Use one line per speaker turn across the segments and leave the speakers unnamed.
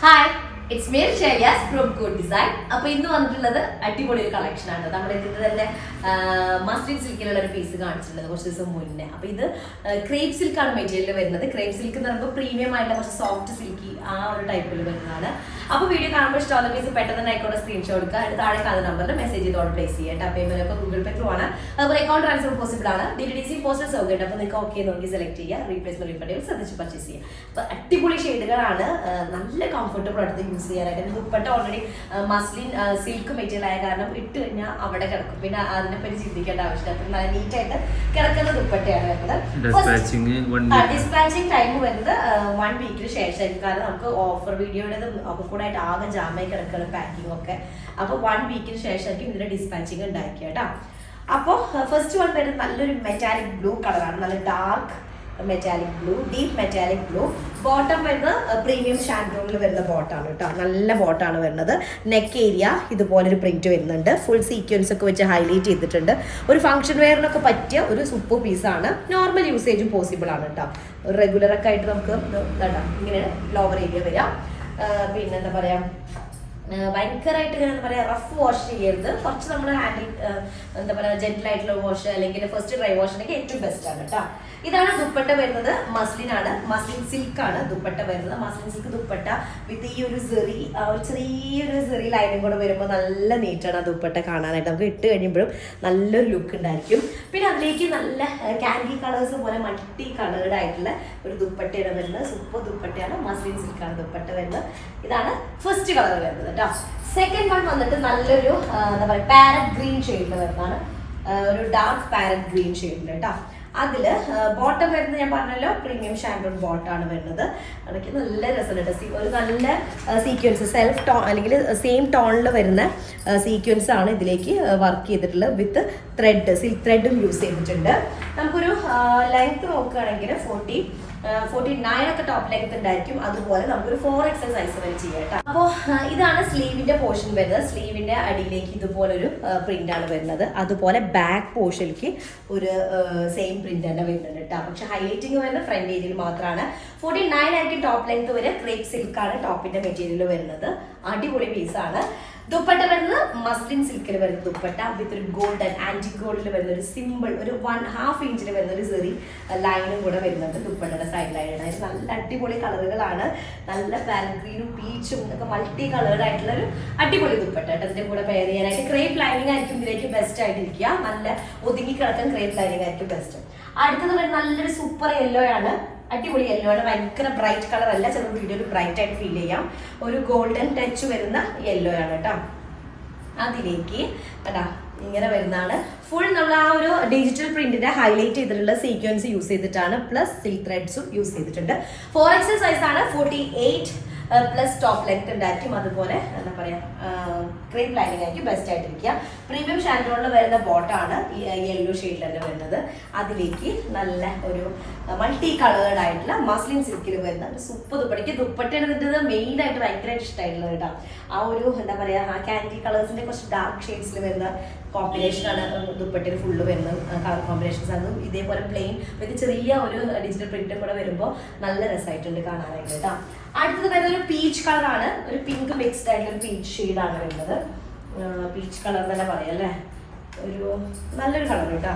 Hi, it's me Sheliyas from Good Design. അപ്പൊ ഇന്ന് വന്നിട്ടുള്ളത് അടിപൊളി ഒരു കളക്ഷൻ ആണ്. നമ്മുടെ ഇതിന്റെ തന്നെ മസ്ലിൻ സിൽക്കിലുള്ള ഒരു പീസ് കാണിച്ചിട്ടുള്ളത് കുറച്ച് ദിവസം മുന്നേ. അപ്പൊ ഇത് ക്രേപ്പ് സിൽക്കാണ് മെറ്റീരിയൽ വരുന്നത്. ക്രേപ്പ് സിൽക്ക് എന്ന് പറയുമ്പോൾ പ്രീമിയം ആയിട്ടുള്ള കുറച്ച് സോഫ്റ്റ് സിൽക്കി ആ ഒരു ടൈപ്പിൽ വരുന്നതാണ്. അപ്പൊ വീഡിയോ കാണുമ്പോൾ ഇഷ്ടമുള്ള പീസ് പെട്ടെന്ന് തന്നെ ആയിക്കോട്ടെ സ്ക്രീൻഷോട്ട് എടുക്കുക. അതിന് താഴെ കാണുന്ന നമ്പറിൽ മെസ്സേജ് ചെയ്ത് ഓർഡർ പ്ലേസ് ചെയ്യുക. പേയ്മെന്റ് ഒക്കെ ഗൂഗിൾ പേ ത്രൂ ആണ്. അതുപോലെ അക്കൗണ്ട് ട്രാൻസ്ഫർ പോസിബിൾ ആണ്. DTDC പോസ്റ്റൽ സൗകര്യം. അപ്പൊ നിങ്ങൾക്ക് ഓക്കെ നോക്കി സെലക്ട് ചെയ്യുക. റീപ്ലേസ്മെന്റ് റീഫണ്ടുകൾ ശ്രദ്ധിച്ച് പർച്ചേസ് ചെയ്യുക. അപ്പൊ അടിപൊളി ഷെയ്ഡുകളാണ്. നല്ല കംഫർട്ടബിൾ അടുത്ത് യൂസ് ചെയ്യാനായിട്ട്. Dupatta already muslin silk material ആയ കാരണം ഇട്ട് കഴിഞ്ഞാൽ അവിടെ കിടക്കും. പിന്നെ അതിനെപ്പറ്റി ചിന്തിക്കേണ്ട ആവശ്യമില്ല. അത്ര നല്ല നീറ്റായിട്ട് കിടക്കുന്ന ദുപ്പട്ടയാണ് വരുന്നത്. ഡിസ്പാച്ചിങ് ടൈം വരുന്നത് 1 വീക്കിന് ശേഷമായിരിക്കും. കാരണം നമുക്ക് ഓഫർ വീഡിയോയുടെ ഒക്കെ കൂടെ ആയിട്ട് ആകെ ജാമായി കിടക്കുന്ന പാക്കിംഗ് ഒക്കെ. അപ്പൊ 1 വീക്കിന് ശേഷമായിരിക്കും ഇതിന്റെ ഡിസ്പാച്ചിങ് ഉണ്ടാക്കിയ കേട്ടോ. അപ്പോൾ ഫസ്റ്റ് വൺ വരുന്നത് നല്ലൊരു മെറ്റാലിക് ബ്ലൂ കളറാണ്. നല്ല dark metallic blue, deep metallic blue. Bottom വരുന്നത് പ്രീമിയം ഷാൻഡ്രോണിൽ വരുന്ന ബോട്ടാണ് കേട്ടോ. നല്ല ബോട്ടാണ് വരുന്നത്. നെക്ക് ഏരിയ ഇതുപോലൊരു പ്രിന്റ് വരുന്നുണ്ട്. ഫുൾ സീക്വൻസ് ഒക്കെ വെച്ച് ഹൈലൈറ്റ് ചെയ്തിട്ടുണ്ട്. ഒരു ഫംഗ്ഷൻ വെയറിനൊക്കെ പറ്റിയ ഒരു സൂപ്പർ പീസാണ്. നോർമൽ യൂസേജും പോസിബിൾ ആണ് കേട്ടോ. റെഗുലർ ഒക്കെ ആയിട്ട് നമുക്ക് ഇങ്ങനെ ലോവർ ഏരിയ വരാം. പിന്നെന്താ പറയാ, ഭയങ്കരമായിട്ട് ഇങ്ങനെ എന്താ പറയുക റഫ് വാഷ് ചെയ്യരുത്. കുറച്ച് നമ്മൾ ഹാൻഡിൽ എന്താ പറയുക ജെന്റിൽ ആയിട്ടുള്ള വാഷ് അല്ലെങ്കിൽ ഫസ്റ്റ് ഡ്രൈ വാഷിനൊക്കെ ഏറ്റവും ബെസ്റ്റ് ആണ് കേട്ടോ. ഇതാണ് ദുപ്പട്ട വരുന്നത്. മസ്ലിൻ ആണ്, മസ്ലിൻ സിൽക്ക് ആണ് ദുപ്പട്ട വരുന്നത്. മസ്ലിൻ സിൽക്ക് ദുപ്പട്ട വിത്ത് ഈ ഒരു സെറി, ഒരു ചെറിയൊരു സെറി ലൈനും കൂടെ വരുമ്പോൾ നല്ല നീറ്റാണ് ആ ദുപ്പട്ട കാണാനായിട്ട്. നമുക്ക് ഇട്ട് കഴിയുമ്പോഴും നല്ലൊരു ലുക്ക് ഉണ്ടായിരിക്കും. പിന്നെ അതിലേക്ക് നല്ല കാൻഡി കളേഴ്സ് പോലെ മൾട്ടി കളേർഡ് ആയിട്ടുള്ള ഒരു ദുപ്പട്ടയാണ് വരുന്നത്. സൂപ്പർ ദുപ്പട്ടയാണ്. മസ്ലിൻ സിൽക്കാണ് ദുപ്പട്ട വരുന്നത്. ഇതാണ് ഫസ്റ്റ് കളർ വരുന്നത് കേട്ടോ. സെക്കൻഡ് വൺ വന്നിട്ട് നല്ലൊരു എന്താ പറയുക പാരറ്റ് ഗ്രീൻ ഷെയ്ഡിൽ വരുന്നതാണ്. ഒരു ഡാർക്ക് പാരറ്റ് ഗ്രീൻ ഷെയ്ഡിൽ കേട്ടോ. അതില് ബോട്ടം വരുന്നത് ഞാൻ പറഞ്ഞല്ലോ പ്രീമിയം ഷാൻഡോൺ ബോട്ടാണ് വരുന്നത്. അതൊക്കെ നല്ല രസമുണ്ട്. ഒരു നല്ല സീക്വൻസ് സെൽഫ് ടോൺ അല്ലെങ്കിൽ സെയിം ടോണിൽ വരുന്ന സീക്വൻസ് ആണ് ഇതിലേക്ക് വർക്ക് ചെയ്തിട്ടുള്ളത്. വിത്ത് ത്രെഡ്, സിൽക്ക് ത്രെഡും യൂസ് ചെയ്തിട്ടുണ്ട്. നമുക്കൊരു ലെങ്ത് നോക്കുകയാണെങ്കിൽ 49 ഒക്കെ ടോപ്പ് ലെങ്ത് ഉണ്ടായിരിക്കും. അതുപോലെ നമുക്കൊരു 4XL സൈസ് വരെ ചെയ്യാം കേട്ടോ. അപ്പോൾ ഇതാണ് സ്ലീവിന്റെ പോർഷൻ വരുന്നത്. സ്ലീവിന്റെ അടിയിലേക്ക് ഇതുപോലൊരു പ്രിന്റ് ആണ് വരുന്നത്. അതുപോലെ ബാക്ക് പോർഷനിലേക്ക് ഒരു സെയിം പ്രിന്റ് തന്നെ വരുന്നുണ്ട് കേട്ടോ. പക്ഷെ ഹൈലൈറ്റിംഗ് വരുന്നത് ഫ്രണ്ട് ഏരിയയിൽ മാത്രമാണ്. 49 ആയിരിക്കും ടോപ്പ് ലെങ്ത് വരെ. ക്രേപ്പ് സിൽക്കാണ് ടോപ്പിന്റെ മെറ്റീരിയൽ വരുന്നത്. അടിപൊളി പീസാണ്. ദുപ്പട്ട വരുന്നത് മസ്ലിൻ സിൽക്കിൽ വരുന്ന ദുപ്പട്ട വിത്ത് ഒരു ഗോൾഡൻ ആന്റി ഗോൾഡിൽ വരുന്ന ഒരു സിമ്പിൾ ഒരു 1.5 ഇഞ്ചിൽ വരുന്ന ഒരു സെറി ലൈനും കൂടെ വരുന്നുണ്ട് ദുപ്പട്ടയുടെ സൈഡ് ലൈനായിട്ട്. നല്ല അടിപൊളി കളറുകളാണ്. നല്ല പാരറ്റ് ഗ്രീനും പീച്ചും ഒക്കെ മൾട്ടി കളേർഡ് ആയിട്ടുള്ള ഒരു അടിപൊളി ദുപ്പട്ട കേട്ടോ. ഇതിന്റെ കൂടെ പെയർ ചെയ്യാനായിട്ട് ക്രേപ്പ് ലൈനിങ് ആയിരിക്കും ഇതിലേക്ക് ബെസ്റ്റ് ആയിട്ടിരിക്കുക. നല്ല ഒതുങ്ങി കിടക്കാൻ ക്രേപ്പ് ലൈനിങ് ആയിരിക്കും ബെസ്റ്റ്. അടുത്തത് നല്ലൊരു സൂപ്പർ യെല്ലോ ആണ്. അടിപൊളി യെല്ലോ ആണ്. ഭയങ്കര ബ്രൈറ്റ് കളർ അല്ല, ചില വീഡിയോയിൽ ബ്രൈറ്റ് ആയിട്ട് ഫീൽ ചെയ്യാം. ഒരു ഗോൾഡൻ ടച്ച് വരുന്ന യെല്ലോ ആണ് കേട്ടോ. അതിലേക്ക് കേട്ടാ ഇങ്ങനെ വരുന്നതാണ്. ഫുൾ നമ്മൾ ആ ഒരു ഡിജിറ്റൽ പ്രിന്റിന്റെ ഹൈലൈറ്റ് ചെയ്തിട്ടുള്ള സീക്വൻസ് യൂസ് ചെയ്തിട്ടാണ്. പ്ലസ് സിൽക്ക് ത്രെഡ്സും യൂസ് ചെയ്തിട്ടുണ്ട്. 4XL സൈസ് ആണ്. 48 പ്ലസ് ടോപ്പ് ലെങ്ത് ഉണ്ടായിരിക്കും. അതുപോലെ എന്താ പറയാ ക്രീം ലൈനിങ് ആയിരിക്കും ബെസ്റ്റ് ആയിട്ടിരിക്കുക. പ്രീമിയം ഷാൻഡോണിൽ വരുന്ന ബോട്ടാണ് ഈ യെല്ലോ ഷെയ്ഡിൽ തന്നെ വരുന്നത്. അതിലേക്ക് നല്ല ഒരു മൾട്ടി കളേർഡ് ആയിട്ടുള്ള മസ്ലിൻ സിൽക്കിൽ വരുന്ന ഒരു സൂപ്പർ ദുപ്പട്ടയ്ക്ക് ദുപ്പട്ടയുടെ മെയിൻ ആയിട്ട് ഭയങ്കരമായിട്ട് ഇഷ്ടമായിട്ടുള്ളത് കേട്ടോ. ആ ഒരു എന്താ പറയാ ആ കാൻഡി കളേഴ്സിന്റെ കുറച്ച് ഡാർക്ക് ഷെയ്ഡ്സിൽ വരുന്ന കോമ്പിനേഷൻ ആണ് ദുപ്പട്ടയിൽ ഫുള്ള് വരുന്നത്. കളർ കോമ്പിനേഷൻസ് ആണ്. ഇതേപോലെ പ്ലെയിൻ വിത്ത് ചെറിയ ഒരു ഡിജിറ്റൽ പ്രിന്റും കൂടെ വരുമ്പോൾ നല്ല രസമായിട്ടുണ്ട് കാണാനായിട്ട് കേട്ടോ. അടുത്തത് വരുന്നത് ഒരു പീച്ച് കളറാണ്. ഒരു പിങ്ക് മിക്സ്ഡ് ആയിട്ടുള്ള ഒരു പീച്ച് ഷെയ്ഡാണ് വരുന്നത്. പീച്ച് കളർ തന്നെ പറയാം അല്ലേ. ഒരു നല്ലൊരു കളർ കേട്ടോ.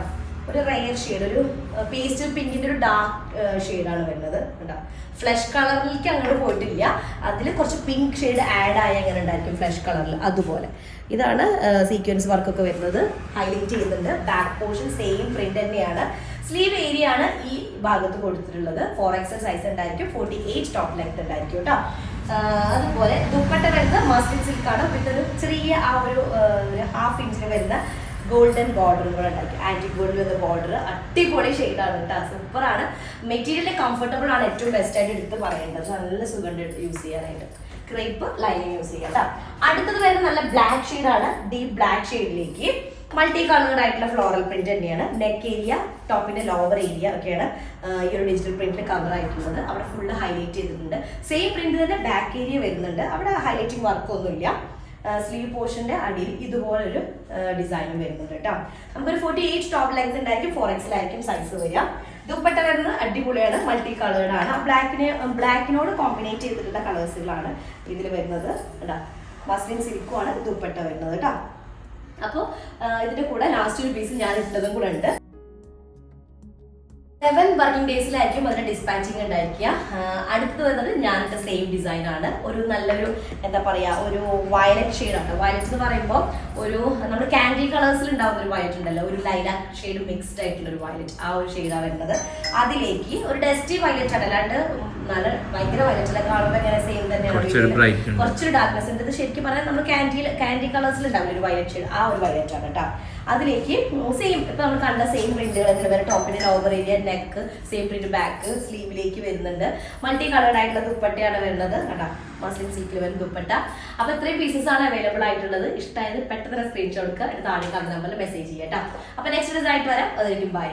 ഒരു റെയർ ഷെയ്ഡ്, ഒരു പേസ്റ്റൽ പിങ്കിന്റെ ഒരു ഡാർക്ക് ഷെയ്ഡാണ് വരുന്നത് കേട്ടോ. ഫ്ലഷ് കളറിലേക്ക് അങ്ങോട്ട് പോയിട്ടില്ല. അതിൽ കുറച്ച് പിങ്ക് ഷെയ്ഡ് ആഡ് ആയി അങ്ങനെ ഉണ്ടായിരിക്കും ഫ്ലഷ് കളറിൽ. അതുപോലെ ഇതാണ് സീക്വൻസ് വർക്കൊക്കെ വരുന്നത്. ഹൈലൈറ്റ് ചെയ്യുന്നുണ്ട്. ബാക്ക് പോർഷൻ സെയിം പ്രിന്റ് തന്നെയാണ്. സ്ലീവ് ഏരിയ ആണ് ഈ ഭാഗത്ത് കൊടുത്തിട്ടുള്ളത്. 4XL സൈസ് ഉണ്ടായിരിക്കും. 48 ടോപ്പ് ലെങ്ത് ഉണ്ടായിരിക്കും കേട്ടോ. അതുപോലെ ദുപ്പട്ട വരുന്നത് മസ്ലിൻ സിൽക്കാണ്. വിത്ത് ഒരു ചെറിയ ആ ഒരു 1/2 ഇഞ്ചിൽ വരുന്ന ഗോൾഡൻ ബോർഡറും കൂടെ ഉണ്ടായിരിക്കും. ആന്റി ഗോൾഡിൽ വരുന്ന ബോർഡർ അടിപൊളി ഷെയ്ഡാണ് കേട്ടോ. സൂപ്പറാണ്. മെറ്റീരിയൽ കംഫർട്ടബിൾ ആണ്. ഏറ്റവും ബെസ്റ്റ് ആയിട്ട് എടുത്ത് പറയേണ്ടത്. നല്ല സുഖം യൂസ് ചെയ്യാനായിട്ട്. ക്രേപ്പ് ലൈനിങ് യൂസ് ചെയ്യാം കേട്ടോ. അടുത്തത് വരുന്നത് നല്ല ബ്ലാക്ക് ഷെയ്ഡാണ്. ഡീപ്പ് ബ്ലാക്ക് ഷെയ്ഡിലേക്ക് മൾട്ടി കളേർഡ് ആയിട്ടുള്ള ഫ്ലോറൽ പ്രിന്റ് തന്നെയാണ്. നെക്ക് ഏരിയ, ടോപ്പിന്റെ ലോവർ ഏരിയ ഒക്കെയാണ് ഈ ഒരു ഡിജിറ്റൽ പ്രിന്റിൽ കവർ ആയിട്ടുള്ളത്. അവിടെ ഫുള്ള് ഹൈലൈറ്റ് ചെയ്തിട്ടുണ്ട്. സെയിം പ്രിന്റ് തന്നെ ബാക്ക് ഏരിയ വരുന്നുണ്ട്. അവിടെ ഹൈലൈറ്റിംഗ് വർക്കൊന്നുമില്ല. സ്ലീവ് പോർഷന്റെ അടിയിൽ ഇതുപോലൊരു ഡിസൈനും വരുന്നുണ്ട് കേട്ടോ. നമുക്കൊരു 48 ടോപ്പ് ലെങ്ത് ഉണ്ടായിരിക്കും. 4XL ആയിരിക്കും സൈസ് വരിക. ദുപ്പട്ട വരുന്നത് അടിപൊളിയാണ്, മൾട്ടി കളേർഡ് ആണ്. ബ്ലാക്കിനോട് കോമ്പിനേറ്റ് ചെയ്തിട്ടുള്ള കളേഴ്സുകളാണ് ഇതിൽ വരുന്നത് കേട്ടോ. മസ്ലിൻ സിൽക്കുമാണ് ദുപ്പട്ട വരുന്നത് കേട്ടോ. അപ്പോൾ ഇതിന്റെ കൂടെ ലാസ്റ്റ് ഒരു പീസ് ഞാൻ ഇട്ടതും കൂടെ ഉണ്ട്. 7 വർക്കിംഗ് ഡേയ്സിലായിരിക്കും അതിന്റെ ഡിസ്പാച്ചിങ് ഉണ്ടായിരിക്കുക. അടുത്ത് വരുന്നത് ഞാനിട്ട സെയിം ഡിസൈൻ ആണ്. ഒരു നല്ലൊരു എന്താ പറയാ, ഒരു വയലറ്റ് ഷെയ്ഡാണ്. വയലറ്റ് എന്ന് പറയുമ്പോൾ ഒരു നമ്മൾ കാൻഡി കളേഴ്സിൽ ഉണ്ടാവുന്ന ഒരു വയലറ്റ് ഉണ്ടല്ലോ, ഒരു ലൈലാക്ക് ഷെയ്ഡ് മിക്സ്ഡ് ആയിട്ടുള്ള ഒരു വയലറ്റ്, ആ ഒരു ഷെയ്ഡാണ് വരുന്നത്. അതിലേക്ക് ഒരു ഡസ്റ്റി വയലറ്റ് ആണ്, അല്ലാണ്ട് നല്ല ഭയങ്കര വയലറ്റ് അല്ല, കാണുമ്പോൾ ഇങ്ങനെ സെയിം തന്നെയാണ്, കുറച്ചൊരു ഡാർക്ക്നെസ് ഉണ്ട്. ഇത് ശരിക്കും പറഞ്ഞാൽ നമ്മൾ കാൻഡി കളേഴ്സിൽ ഉണ്ടാവില്ല ഒരു വയലറ്റ് ഷെയ്ഡ്, ആ ഒരു വയലറ്റ് ആണ് കേട്ടോ. അതിലേക്ക് സെയിം ഇപ്പൊ നമ്മൾ കണ്ട സെയിം പ്രിന്റുകൾ തന്നെ ടോപ്പിന്റെ lower area, neck same print, back സ്ലീവിലേക്ക് വരുന്നുണ്ട്. മൾട്ടി കളേർഡ് ആയിട്ടുള്ള ദുപ്പട്ടയാണ് വരുന്നത് കേട്ടോ, മസ്ലിൻ സിൽക്കിൽ വരുന്ന ദുപ്പട്ട. അപ്പൊ ഇത്രയും പീസസ് ആണ് അവൈലബിൾ ആയിട്ടുള്ളത്. ഇഷ്ടമായത് പെട്ടെന്ന് സ്ക്രീൻഷോട്ട് എടുക്കുക, താഴെ കാണുന്ന നമ്പറിൽ മെസ്സേജ് ചെയ്യാം കേട്ടോ. അപ്പൊ നെക്സ്റ്റ് ഡിസൈൻ വരാം, അതായിരിക്കും ബൈ.